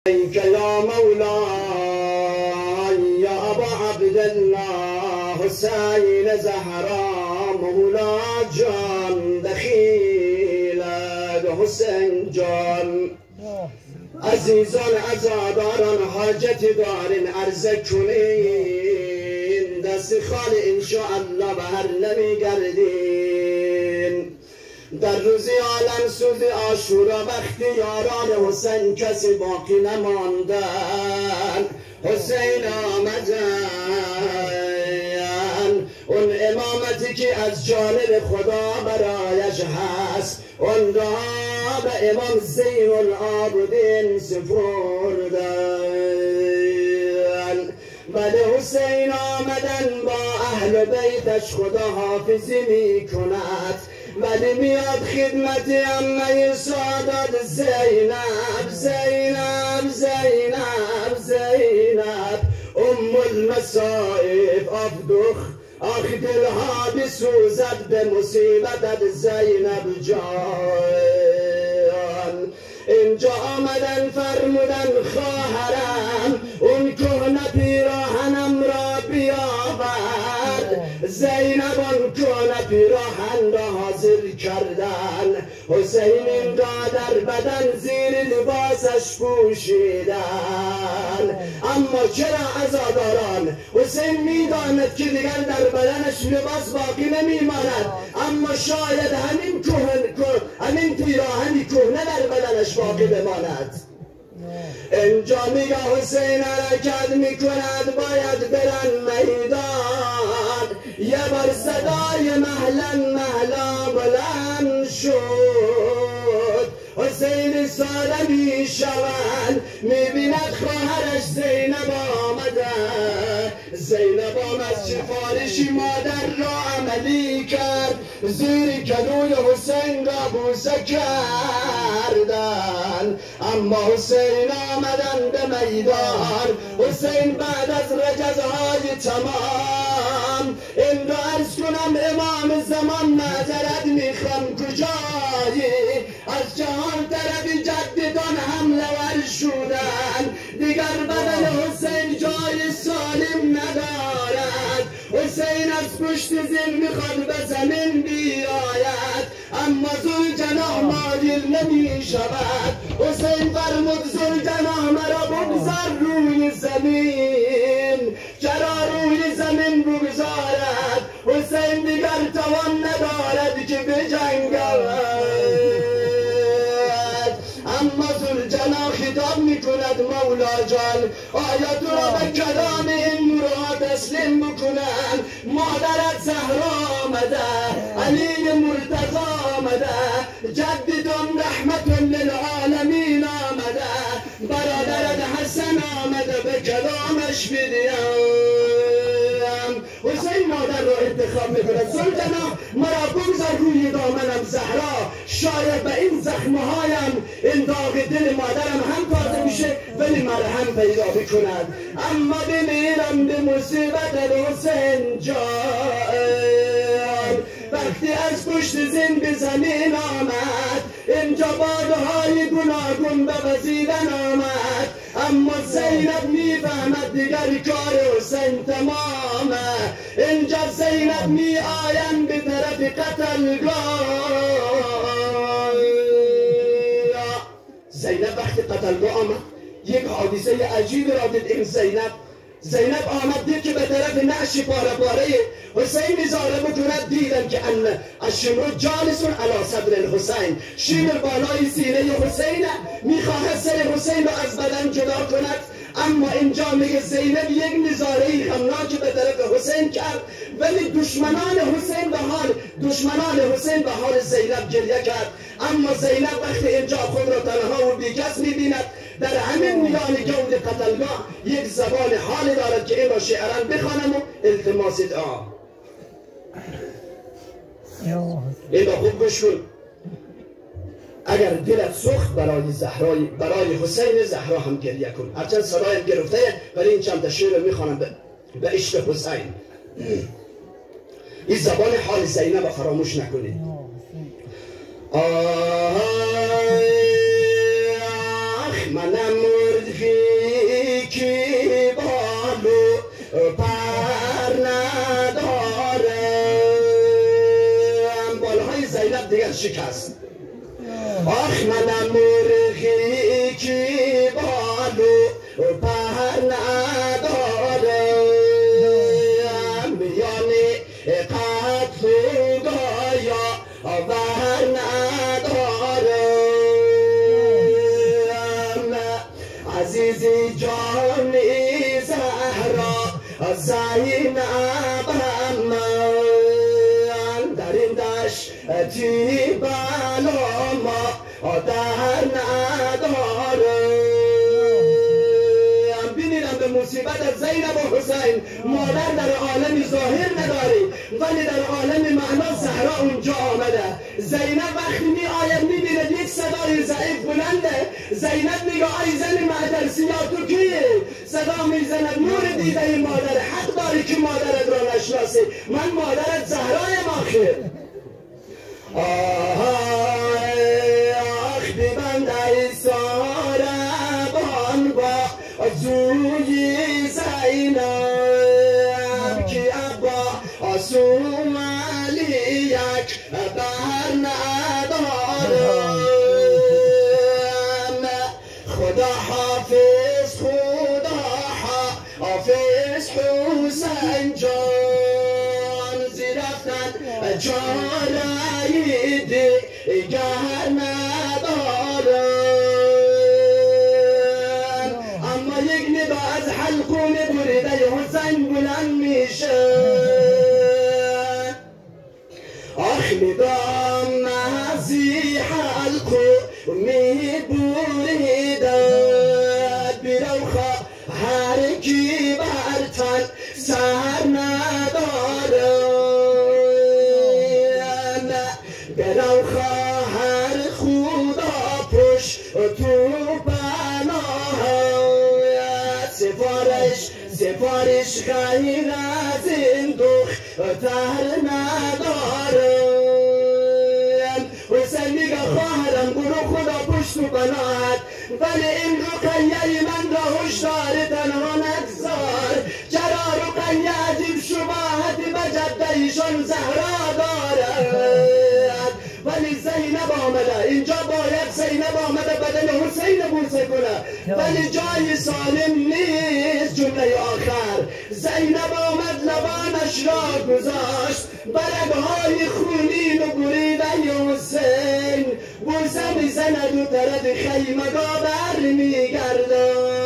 یا مولاي یا ابا عبدالله حسین زهرا مولا جان دخیل حسین جان. عزیزان عزاداران حاجت دارین عرضه کنین، دست خالی انشاءالله به هر نمیگردین. در روزی عالم سوز عاشورا وقتی یاران حسین کسی باقی نماندن، حسین آمدن اون امامتی که از جانب خدا برایش هست، اون را به امام زین العابدین سپردن. بعد حسین آمدن با اهل بیتش خدا حافظی می کند، ولی میاد خدمت عمه سعادت زینب زینب زینب زینب ام المصائب افدخ آخ دلها بسوزد به مصیبتت زینب جان. اینجا آمدن فرمودن خواهرم اون کهنه پیراهنم را بیاورد. زینب اون کهنه پیراهن را حاضر کردن، حسین این را در بدن زیر لباسش پوشیدن. اما چرا عزاداران؟ حسین میداند که دیگر در بدنش لباس باقی نمیماند، اما شاید همین پیراهنی کهنه در بدنش باقی بماند. اینجا میگه حسین حرکت میکند باید برن میدان. یه بار صدای مهلا مهلا بلند شد، حسین ساده میشود میبیند خواهرش زینب آمده. زینب آمد سفارشی مادر را عملی کرد، زیر کدوی حسین را بوسه کردن. اما حسین آمدن به میدان، حسین بعد از رجزهای تمام این را عرض کنم امام زمان معذرت میخوام کجایی؟ از جهان طرف جددان حمله ور شدن، دیگر بدن حسین جای سالم ندارد. حسین از پشت زین میخواد به زمین بیاید، اما ذوالجناح مایل نمی شود. حسین فرمود ذوالجناح مرا بگذار روی زمین، چرا روی زمین بگذارد؟ حسین دیگر توان ندارد که بجنگد. اما ذوالجناح خطاب میکند مولا جان آیا تو را به کلام این نورها تسلیم بکنن؟ مادرت زهرا آمده، علی مرتضی آمده، جدتون رحمت للعالمین آمده، برادرت حسن آمده به کلامش بدیم. حسین مادر را انتخاب میکنه. ذوالجناح مرا بگذار روی دامنم زهرا، شاید به این زخمهایم این داغ دل مادرم هم تازه میشه ولی مرهم پیدا بکند. اما بمیرم به مصیبت حسین جان. وقتی از پشت زین به زمین آمد، اینجا بادهای گوناگون به وزیدن آمد. اما زینب میفهمد دیگر کار حسین تمامه. اینجا زینب می آیم به طرف قتلگاه. زینب وقتی قتلگاه آمد یک حادثه عجیب را دید. این زینب آمد دید که به طرف نعش پاره پاره حسین نظاره بکند. دیدم که الشمر جالس علی صدر الحسین، شمر بالای سینه حسین میخواهد سر حسین را از بدن جدا کند. اما اینجا میگه زینب یک نظاره غمناک به طرف حسین کرد، ولی دشمنان حسین به حال زینب گریه کرد. اما زینب وقتی اینجا خود را تنها و بیکس میبیند، در همین میان گود قتلگاه یک زبان حال دارد که این را شعرا بخوانم و التماس دعا. این را خوب گوش کن. اگر دلت سوخت برای حسین زهرا هم گریه کن. هرچند صدایم گرفته ولی این چند شعر رو میخوانم به عشق حسین. این زبان حال زینب فراموش نکنید. آه منم مرد شکست. آخ منم مرغی که بالو پر ندارم، میانه قتل و گایا ور ندارم. عزیزی جانی زهرا زینبم من، در این دشتی بلا ما در ندارم. بینیدم به مصیبت از زینب و حسین، مادر در عالمی ظاهر نداری ولی در عالم معنا زهرا اونجا آمده. زینب وقتی می آید می بیند یک صدای ضعیف بلنده، زینب میگه آی زن معترسی یا تو کیه؟ صدا میزند نور دیده ای مادر، حق داری که مادرت را نشناسی، من مادرت زهرایم آخر. آخ ببند ای ساربان با زوی زینب که ابا آسوم علیک بر ندارم. خدا حافظ خدا حافظ حسین جان، زیرفتن جارایی دیگر ندارم. اما یک ندا از حلقوم بریده حسین بلند میشه. آخ ندام مزی حلقومی بریده، بیرو هر کی برتن سر ندارم. برو خواهر خدا پشت تو پناه، سفارش غیر از این دختر ندارم. حسین میگه خواهرم برو خدا پشت تو پناهت، ولی این رقیه من را هشدار تنها نگذار، چرا رقیه عجیب شباهتی به جده ایشان زهرا دارد. ولی زینب آمده اینجا، باید زینب آمده بدن حسین بوسه کنه ولی جای سالم نیست. جمله آخر زینب آمد لبانش را گذاشت، برگهای خونین و بریده حسین بوسه میزند و طرف خیمگاه بر میگردد.